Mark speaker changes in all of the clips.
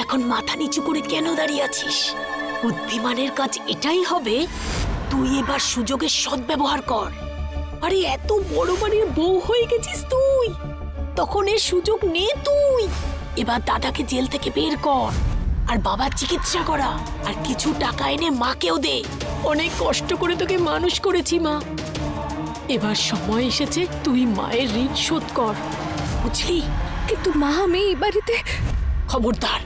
Speaker 1: এখন মাথা নিচু করে কেন দাঁড়িয়ে আছিস? বুদ্ধিমানের কাজ এটাই হবে, তুই এবার সুযোগের সদ্ব্যবহার কর। আরে এত বড় বাড়ির বউ হয়ে গেছিস তুই, তখন এর সুযোগ নে তুই। এবার দাদাকে জেল থেকে বের কর, আর বাবার চিকিৎসা করা, আর কিছু টাকা এনে মাকেও দে। অনেক কষ্ট করে তোকে মানুষ করেছি মা, এবার সময় এসেছে তুই মায়ের ঋণ শোধ কর, বুঝলি?
Speaker 2: কিন্তু মা, আমি এই বাড়িতে...
Speaker 1: খবরদার,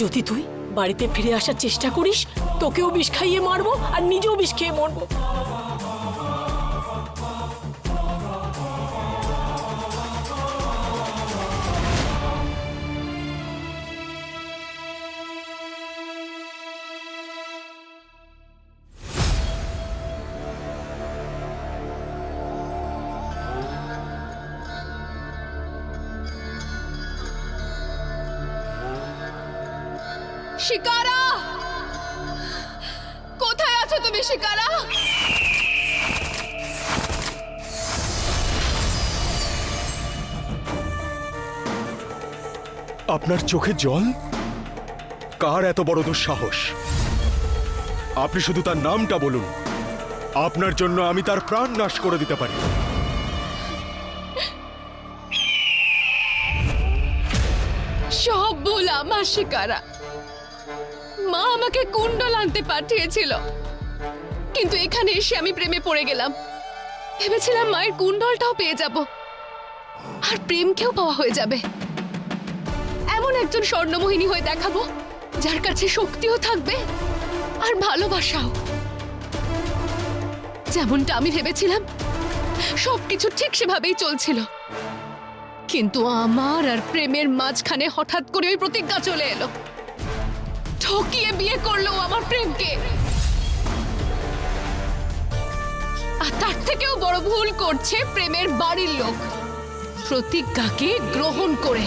Speaker 1: যদি তুই বাড়িতে ফিরে আসার চেষ্টা করিস, তোকেও বিষ খাইয়ে মারবো আর নিজেও বিষ খেয়ে মরবো।
Speaker 2: শিকারা, কোথায় আছো তুমি শিকারা?
Speaker 3: আপনার চোখে জল? কার এত বড় দুঃসাহস? আপনি শুধু তার নামটা বলুন, আপনার জন্য আমি তার প্রাণ নাশ করে দিতে পারি।
Speaker 2: সব ভুল আমার শিকারা। মা আমাকে কুণ্ডল আনতে পাঠিয়েছিল, কিন্তু এখানে এসে আমি প্রেমে পড়ে গেলাম। ভেবেছিলাম মায়ের কুণ্ডলটাও পেয়ে যাব, আর প্রেমকেও পাওয়া হয়ে যাবে। এমন একজন স্বর্ণমোহিনী হয়ে দেখাবো, যার কাছে শক্তিও থাকবে আর ভালোবাসাও। যেমনটা আমি ভেবেছিলাম সবকিছু ঠিক সেভাবেই চলছিল, কিন্তু আমার আর প্রেমের মাঝখানে হঠাৎ করে ওই প্রতিজ্ঞা চলে এলো। ঠকিয়ে বিয়ে করলো আমার প্রেমকে, আর তার থেকেও বড় ভুল করছে প্রেমের বাড়ির লোক, প্রতিজ্ঞাকে গ্রহণ করে।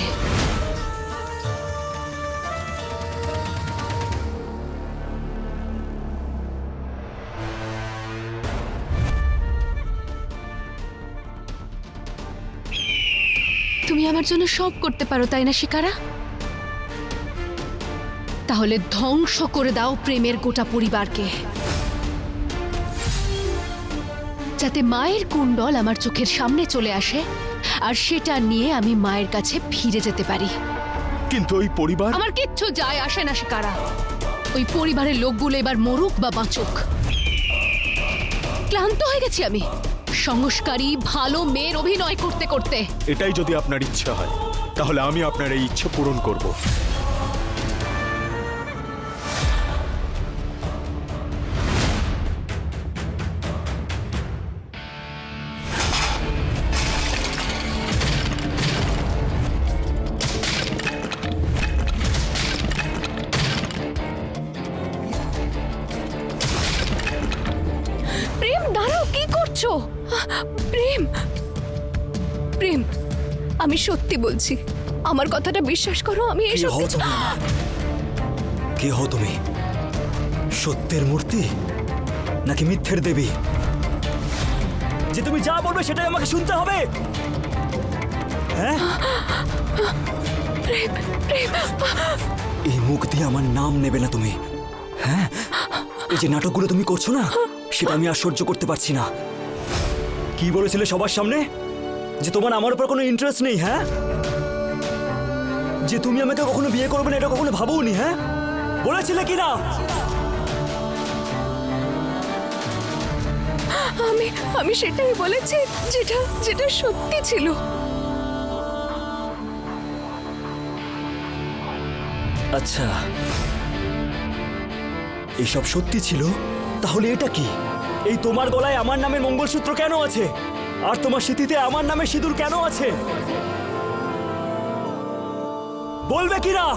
Speaker 2: তুমি আমার জন্য সব করতে পারো, তাই না শিকারা? তাহলে ধ্বংস করে দাও প্রেমের গোটা পরিবারকে, যাতে মায়ের কুণ্ডল আমার চোখের সামনে চলে আসে, আর সেটা নিয়ে আমি মায়ের কাছে ফিরে যেতে পারি।
Speaker 3: কিন্তু ওই পরিবার...
Speaker 2: আমার কিচ্ছু যায় আসে না শিকারা। ওই পরিবারের লোকগুলো এবার মরুক বা বাঁচুক। ক্লান্ত হয়ে গেছি আমি সংস্কারী ভালো মেয়ের অভিনয় করতে করতে।
Speaker 3: এটাই যদি আপনার ইচ্ছা হয়, তাহলে আমি আপনার এই ইচ্ছে পূরণ করব।
Speaker 2: প্রেম, দাঁড়াও, কি করছো? প্রেম, প্রেম, আমি সত্যি বলছি, আমার কথাটা বিশ্বাস করো। আমি এসব কিছু...
Speaker 4: কে হও তুমি? সত্যের মূর্তি নাকি মিথ্যের দেবী? যে তুমি যা বলবে সেটাই আমাকে শুনতে হবে? হ্যাঁ,
Speaker 2: প্রেম, প্রেম,
Speaker 4: এই মুখ দিয়ে আমার নাম নেবে না তুমি। হ্যাঁ, এই যে নাটকগুলো তুমি করছো না, সেটা আমি আর সহ্য করতে পারছি না। কি বলেছিলে সবার সামনে? যে তোমার আমার উপর কোনো ইন্টারেস্ট নেই? হ্যাঁ, যে তুমি আমাকে কখনো বিয়ে করবে না এটা কখনো ভাবোনি? হ্যাঁ, বলেছিলে কি না?
Speaker 2: আমি সেটাই বলেছি, যেটা যেটা সত্যি ছিল।
Speaker 4: আচ্ছা, এইসব সত্যি ছিল, তাহলে এটা কি? এই তোমার গলায় আমার নামের মঙ্গলসূত্র কেন আছে? আর তোমার স্মৃতিতে আমার নামে সিঁদুর কেন আছে? বলবে কি না?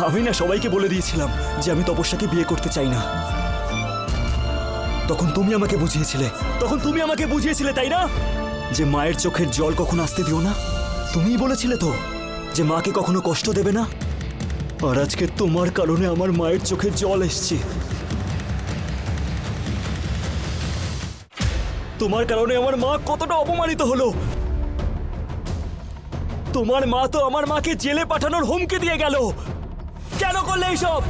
Speaker 4: আমি না সবাইকে বলে দিয়েছিলাম যে আমি তপস্যাকে বিয়ে করতে চাই না। তখন তুমি আমাকে বুঝিয়েছিলে, তাই না? যে মায়ের চোখের জল কখনো আসতে দিও না। তুমিই বলেছিলে তো যে মাকে কখনো কষ্ট দেবে না। আর আজকে তোমার কারণে আমার মায়ের চোখে জল এসছে। তোমার কারণে আমার মা কতটা অপমানিত হলো। তোমার মা তো আমার মাকে জেলে পাঠানোর হুমকি দিয়ে গেল। কেন করলে এইসব?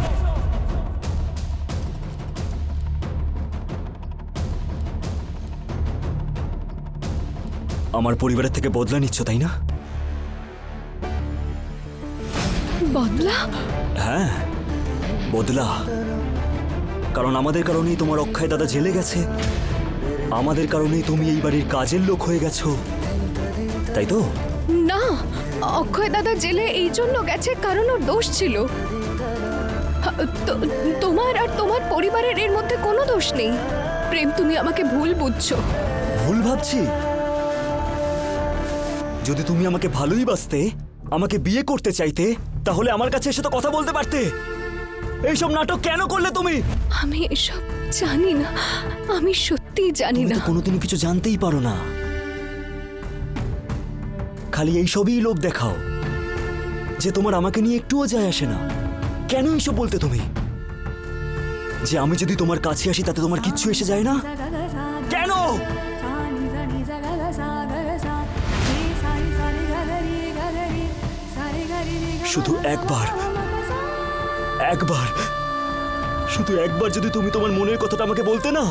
Speaker 4: আমার পরিবারের থেকে বদলা নিচ্ছ, তাই না?
Speaker 2: বদলা?
Speaker 4: হ্যাঁ, বদলা। কারণ আমাদের কারণেই তোমার অক্ষয় দাদা জেলে গেছে, আমাদের কারণেই তুমি এই বাড়ির কাজের লোক হয়ে গেছো, তাই তো?
Speaker 2: না, অক্ষয় দাদা জেলে এই জন্য গেছে কারণ ওর দোষ ছিল। তোমার আর তোমার পরিবারের এর মধ্যে কোনো দোষ নেই। প্রেম, তুমি আমাকে ভুল বুঝছো।
Speaker 4: ভুল ভাবছি? যদি তুমি আমাকে ভালোই বাসতে, আমাকে বিয়ে করতে চাইতে, তাহলে আমার কাছে এসে তো কথা বলতে পারতে। এইসব নাটক কেন করলে তুমি?
Speaker 2: আমি এসব জানি না, আমি সত্যিই জানি
Speaker 4: তুমি
Speaker 2: না।
Speaker 4: তো কোনোদিনও কিছু জানতেই পারো না, খালি এইসবই লোভ দেখাও যে তোমার আমাকে নিয়ে একটুও যায় আসে না। কেন এইসব বলতে তুমি? যে আমি যদি তোমার কাছে আসি তাতে তোমার কিচ্ছু এসে যায় না? কেন? শুধু একবার, শুধু একবার যদি তুমি তোমার মনের কথাটা আমাকে বলতে না,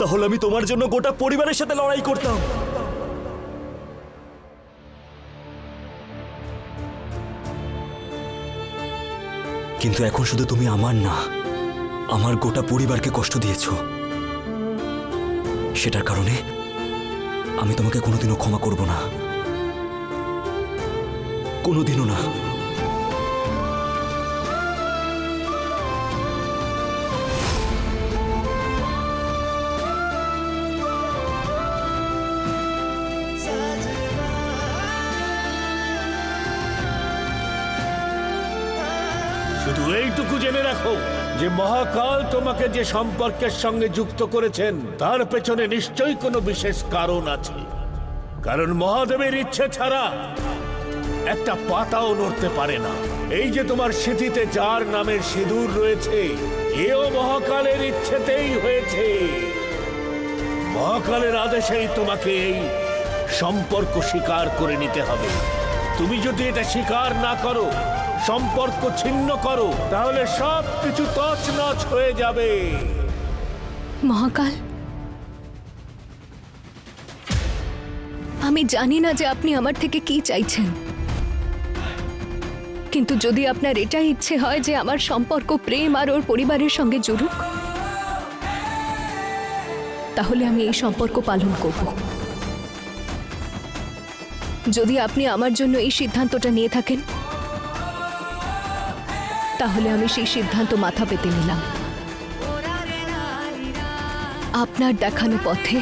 Speaker 4: তাহলে আমি তোমার জন্য গোটা পরিবারের সাথে লড়াই করতাম। কিন্তু এখন শুধু তুমি আমার না, আমার গোটা পরিবারকে কষ্ট দিয়েছো। সেটার কারণে আমি তোমাকে কোনোদিনও ক্ষমা করব না, কোনোদিনও না।
Speaker 5: শুধু এইটুকু জেনে রাখো যে মহাকাল তোমাকে যে সম্পর্কের সঙ্গে যুক্ত করেছেন তার পেছনে নিশ্চয়ই কোনো বিশেষ কারণ আছে। কারণ মহাদেবের ইচ্ছে ছাড়া একটা পাতাও নড়তে পারে না। এই যে তোমার সিঁথিতে যার নামের সিঁদুর রয়েছে, এও মহাকালের ইচ্ছেতেই হয়েছে। মহাকালের আদেশেই তোমাকে এই সম্পর্ক স্বীকার করে নিতে হবে। তুমি যদি এটা স্বীকার না করো, সম্পর্ক ছিন্ন করো, তাহলে সব কিছু তছনছ হয়ে যাবে।
Speaker 2: মহাকাল, আমি জানি না যে আপনি আমার থেকে কি চাইছেন, কিন্তু যদি আপনার এটাই ইচ্ছে হয় যে আমার সম্পর্ক প্রেম আর ওর পরিবারের সঙ্গে জুড়ুক, তাহলে আমি এই সম্পর্ক পালন করব। যদি আপনি আমার জন্য এই সিদ্ধান্তটা নিয়ে থাকেন, তাহলে আমি সেই সিদ্ধান্ত মাথা পেতে নিলাম। আপনার দেখানো পথে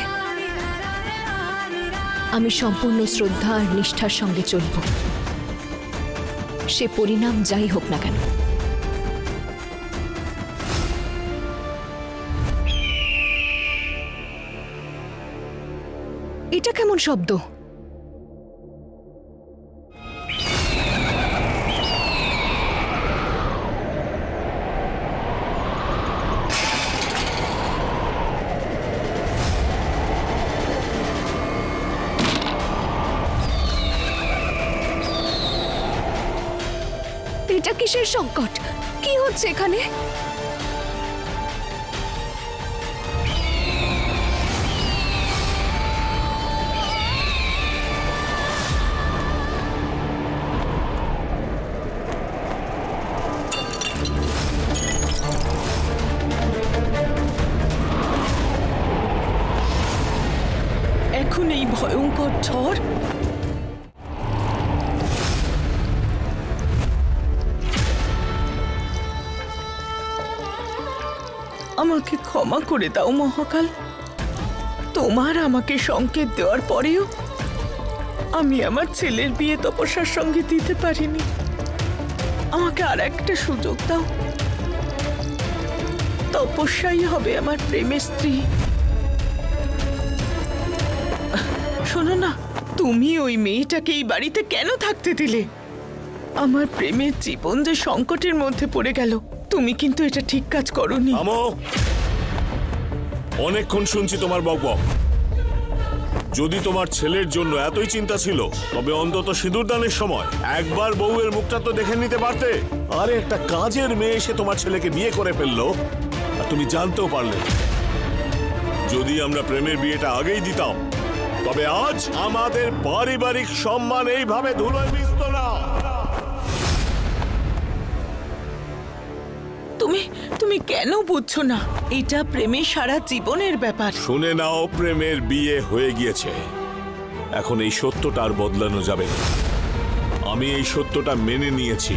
Speaker 2: আমি সম্পূর্ণ শ্রদ্ধা আর নিষ্ঠার সঙ্গে চলব, সে পরিণাম যাই হোক না কেন। এটা কেমন শব্দ? এটা কিসের সংকট? কি হচ্ছে এখানে?
Speaker 1: এখন এই ভয়ঙ্কর ঝড়? আমাকে ক্ষমা করে দাও মহাকাল। তোমার আমাকে সংকেত দেওয়ার পরেও আমি আমার ছেলের বিয়ে তপস্যার সঙ্গে দিতে পারিনি। আমাকে আর একটা সুযোগ দাও। তপস্যাই হবে আমার প্রেমের স্ত্রী। শোনো না, তুমি ওই মেয়েটাকে এই বাড়িতে কেন থাকতে দিলে? আমার প্রেমের জীবন যে সংকটের মধ্যে পড়ে গেল। তুমি কিন্তু এটা ঠিক কাজ করোনি।
Speaker 6: আমো, অনেকক্ষণ শুনছি তোমার বকবক। যদি তোমার ছেলের জন্য এতই চিন্তা ছিল তবে অন্তত সিঁদুরদানের সময় একবার বউয়ের মুখটা তো দেখে নিতে পারতে। আরে একটা কাজের মেয়ে এসে তোমার ছেলেকে বিয়ে করে ফেললো আর তুমি জানতেও পারলে না। যদি আমরা প্রেমের বিয়েটা আগেই দিতাম তবে আজ আমাদের পারিবারিক সম্মান এইভাবে ধুলোয় মিশত না।
Speaker 7: তুমি কেন বুঝছো না? এটা প্রেমে সারা জীবনের ব্যাপার।
Speaker 6: শুনে নাও, প্রেমের বিয়ে হয়ে গিয়েছে, এখন এই সত্যটা আর বদলানো যাবে না। আমি এই সত্যটা মেনে নিয়েছি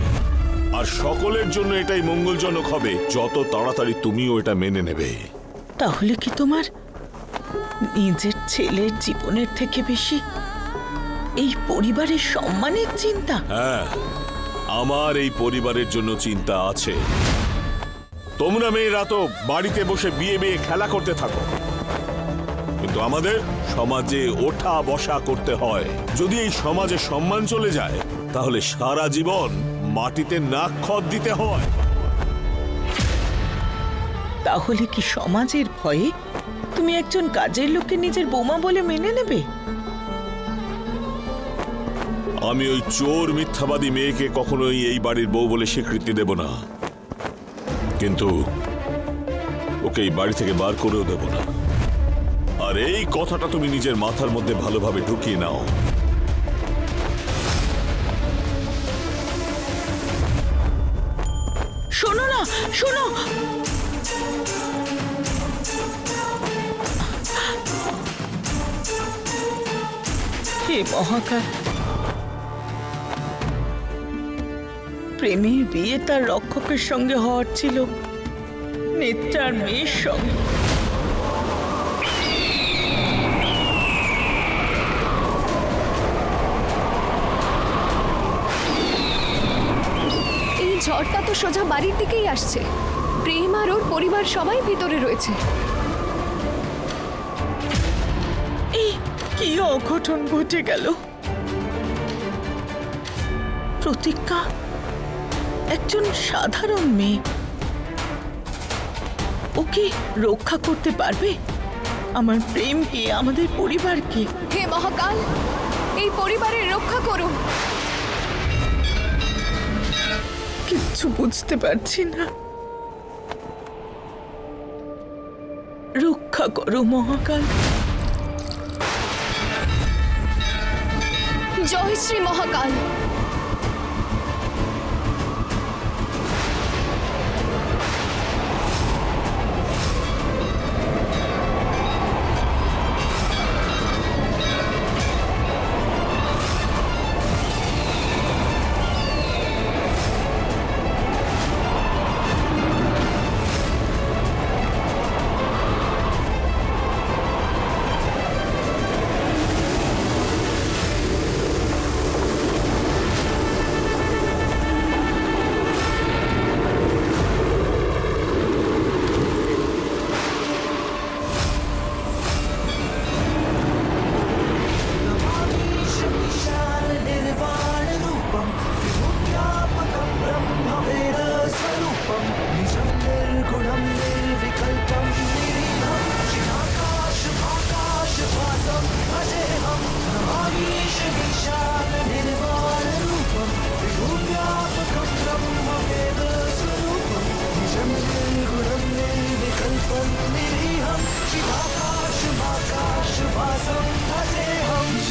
Speaker 6: আর সকলের জন্য এটাই মঙ্গলজনক হবে যত তাড়াতাড়ি তুমিও এটা মেনে নেবে।
Speaker 7: তাহলে কি তোমার নিজের ছেলের জীবনের থেকে বেশি এই পরিবারের সম্মানের চিন্তা?
Speaker 6: হ্যাঁ, আমার এই পরিবারের জন্য চিন্তা আছে। তোমরা মেয়েরা তো বাড়িতে বসে বিয়ে বিয়ে খেলা করতে থাকো, কিন্তু আমাদের সমাজে ওঠা বসা করতে হয়। যদি এই সমাজে সম্মান চলে যায় তাহলে সারা জীবন মাটিতে নাক খত দিতে হয়।
Speaker 7: তাহলে কি সমাজের ভয়ে তুমি একজন কাজের লোককে নিজের বৌমা বলে মেনে নেবে?
Speaker 6: আমি ওই চোর মিথ্যাবাদী মেয়েকে কখনোই এই বাড়ির বউ বলে স্বীকৃতি দেব না, কিন্তু ওকে এই বাড়ি থেকে বার করেও দেব না। আর এই কথাটা তুমি নিজের মাথার মধ্যে ভালোভাবে ঢুকিয়ে নাও।
Speaker 7: শোনো না, শোনো। হে মহাকাল, প্রেমের বিয়ে তার রক্ষকের সঙ্গে হওয়ার ছিল, নেত্রার মেয়ের সঙ্গে।
Speaker 2: এই ঝড়টা তো সোজা বাড়ির দিকেই আসছে। প্রেম আর ওর পরিবার সবাই ভিতরে রয়েছে।
Speaker 7: এই কি অঘটন ঘটে গেল! প্রতিজ্ঞা একজন সাধারণ মেয়ে, ওকে রক্ষা করতে পারবে? আমার প্রেমকে, আমাদের পরিবারকে।
Speaker 2: হে মহাকাল, এই পরিবারের রক্ষা করুন।
Speaker 7: কিচ্ছু বুঝতে পারছি না। রক্ষা করো মহাকাল।
Speaker 2: জয় শ্রী মহাকাল।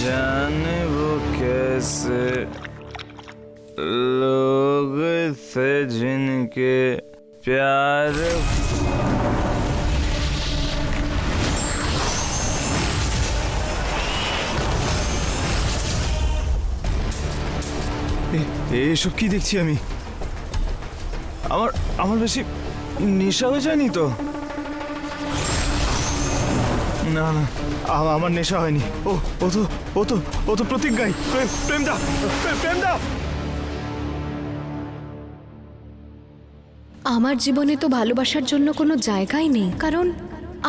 Speaker 8: जाने वो कैसे लोग थे जिनके प्यार এসব কি দেখছি আমি? আমার আমার বেশি নেশা হয়ে যায়নি তো? না না, আমার নেশা হয়নি। ও তো প্রতিজ্ঞাই। প্রেমদা, প্রেমদা।
Speaker 2: আমার জীবনে তো ভালোবাসার জন্য কোনো জায়গাই নেই, কারণ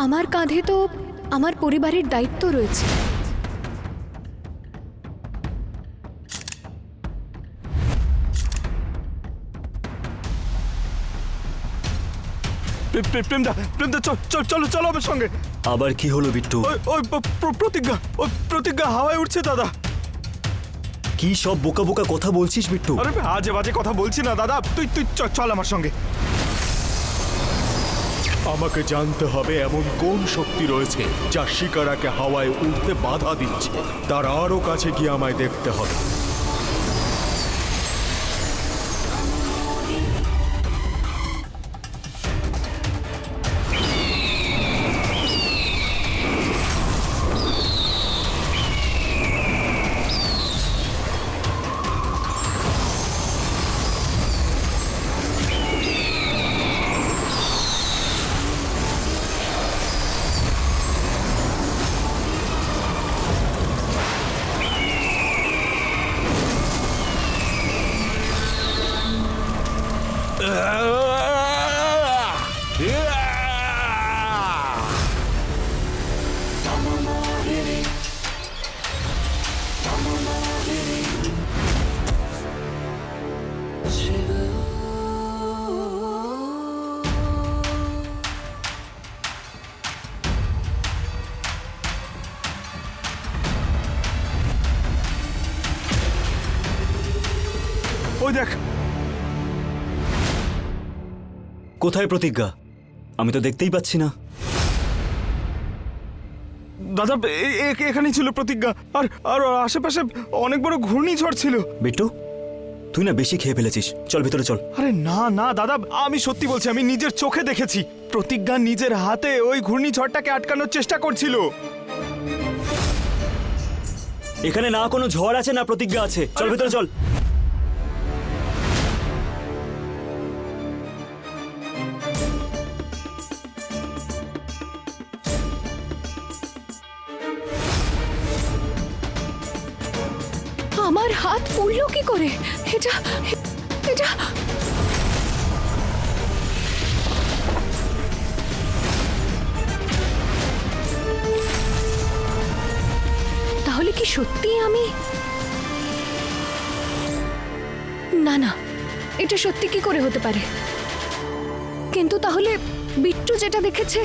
Speaker 2: আমার কাঁধে তো আমার পরিবারের দায়িত্ব রয়েছে।
Speaker 8: প্রেমদা চলো চলো আমার সঙ্গে।
Speaker 4: আবার কি হলো বিট্টু?
Speaker 8: ওই প্রতিজ্ঞা হাওয়ায় উঠছে দাদা।
Speaker 4: কি সব বোকা বোকা কথা বলছিস বিট্টু?
Speaker 8: আরে আজে বাজে কথা বলছি না দাদা, তুই চল আমার সঙ্গে।
Speaker 3: আমাকে জানতে হবে এমন কোন শক্তি রয়েছে যা শিকারাকে হাওয়ায় উঠতে বাধা দিচ্ছে। তার আরো কাছে গিয়ে আমায় দেখতে হবে।
Speaker 8: ওই দেখ।
Speaker 4: কোথায় প্রতিজ্ঞা? আমি তো দেখতেই পাচ্ছি না।
Speaker 8: দাদা এখানেই ছিল প্রতিজ্ঞা, আর আশেপাশে অনেক বড় ঘূর্ণিঝড় ছিল।
Speaker 4: বিট্টু তুই না বেশি খেয়ে ফেলেছিস, চল ভিতরে চল।
Speaker 8: আরে না দাদা, আমি সত্যি বলছি, আমি নিজের চোখে দেখেছি প্রতিজ্ঞা নিজের হাতে ওই ঘূর্ণিঝড়টাকে আটকানোর চেষ্টা করছিল।
Speaker 4: এখানে না কোনো ঝড় আছে না প্রতিজ্ঞা আছে, চল ভিতরে চল।
Speaker 2: আমার হাত পুড়লো কি করে? এটা এটা তাহলে কি সত্যি আমি? না এটা সত্যি কি করে হতে পারে? কিন্তু তাহলে বিট্টু যেটা দেখেছে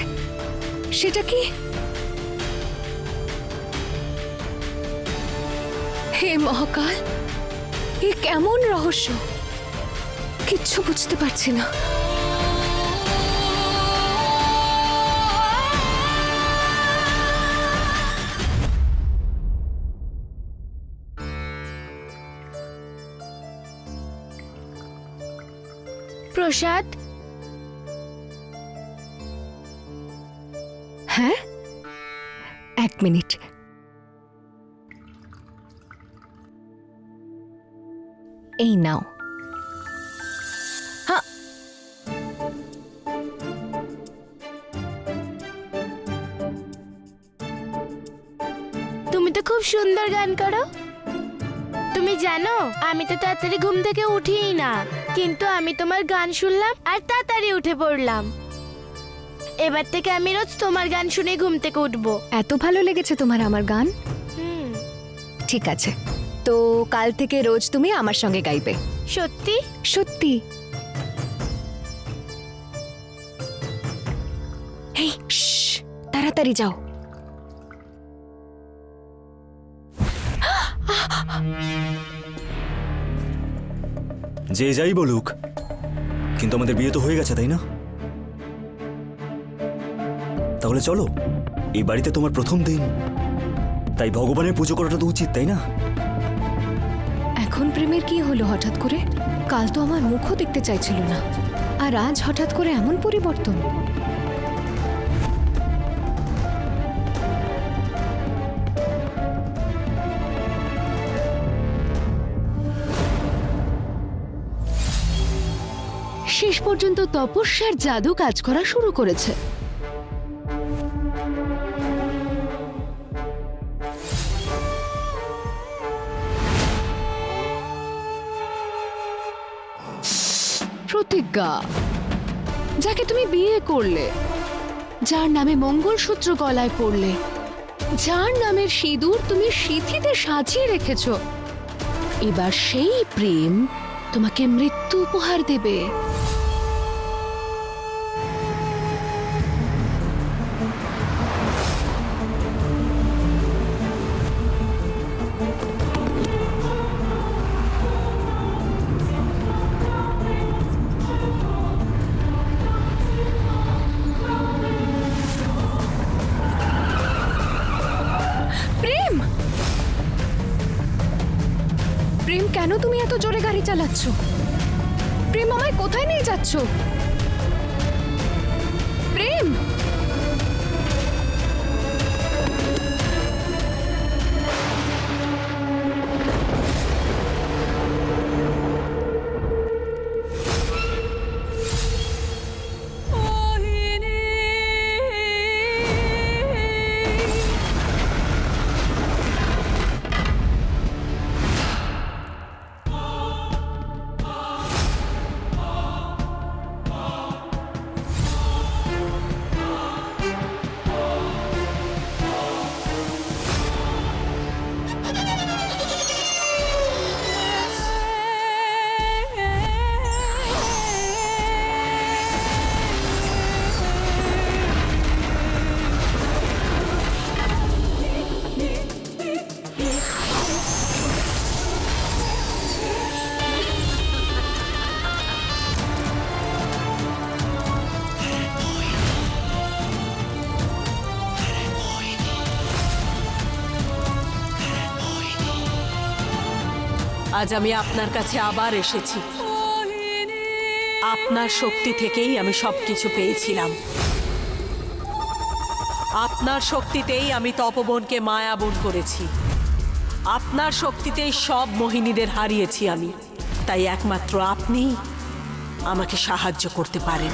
Speaker 2: সেটা কি? হে মহাকাল, এ কেমন রহস্য? কিচ্ছু বুঝতে পারছি না।
Speaker 9: প্রসাদ,
Speaker 2: হ্যাঁ, 1 মিনিট। এই নাও। হ্যাঁ,
Speaker 9: তুমি তো খুব সুন্দর গান করো। তুমি জানো আমি তো তাড়াতাড়ি ঘুম থেকে উঠিই না, কিন্তু আমি তোমার গান শুনলাম আর তাড়াতাড়ি উঠে পড়লাম। এবার থেকে আমি রোজ তোমার গান শুনে ঘুম থেকে উঠবো।
Speaker 2: এত ভালো লেগেছে তোমার আমার গান? ঠিক আছে, তো কাল থেকে রোজ তুমি আমার সঙ্গে গাইবে।
Speaker 9: সত্যি?
Speaker 2: সত্যি। এই তাড়াতাড়ি যাও।
Speaker 4: যে যাই বলুক, কিন্তু আমাদের বিয়ে তো হয়ে গেছে, তাই না? তাহলে চলো, এই বাড়িতে তোমার প্রথম দিন, তাই ভগবানের পুজো করাটা তো উচিত, তাই না?
Speaker 2: এখন প্রেমের কি হলো হঠাৎ করে? কাল তো আমার মুখও দেখতে চাইছিল না, আর আজ হঠাৎ করে এমন পরিবর্তন। শেষ পর্যন্ত তপস্যার জাদু কাজ করা শুরু করেছে। প্রতিজ্ঞা, যাকে তুমি বিয়ে করলে, যার নামে মঙ্গলসূত্র গলায় পড়লে, যার নামের সিঁদুর তুমি সিঁথিতে সাজিয়ে রেখেছো, এবার সেই প্রেম তোমাকে মৃত্যু উপহার দেবে। প্রেম, কেন তুমি এত জোরে গাড়ি চালাচ্ছ? প্রেম, আমায় কোথায় নিয়ে যাচ্ছ? প্রেম,
Speaker 1: আজ আমি আপনার কাছে আবার এসেছি। আপনার শক্তি থেকেই আমি সবকিছু পেয়েছিলাম। আপনার শক্তিতেই আমি তপবনকে মায়াবন করেছি। আপনার শক্তিতেই সব মোহিনীদের হারিয়েছি আমি। তাই একমাত্র আপনি আমাকে সাহায্য করতে পারেন।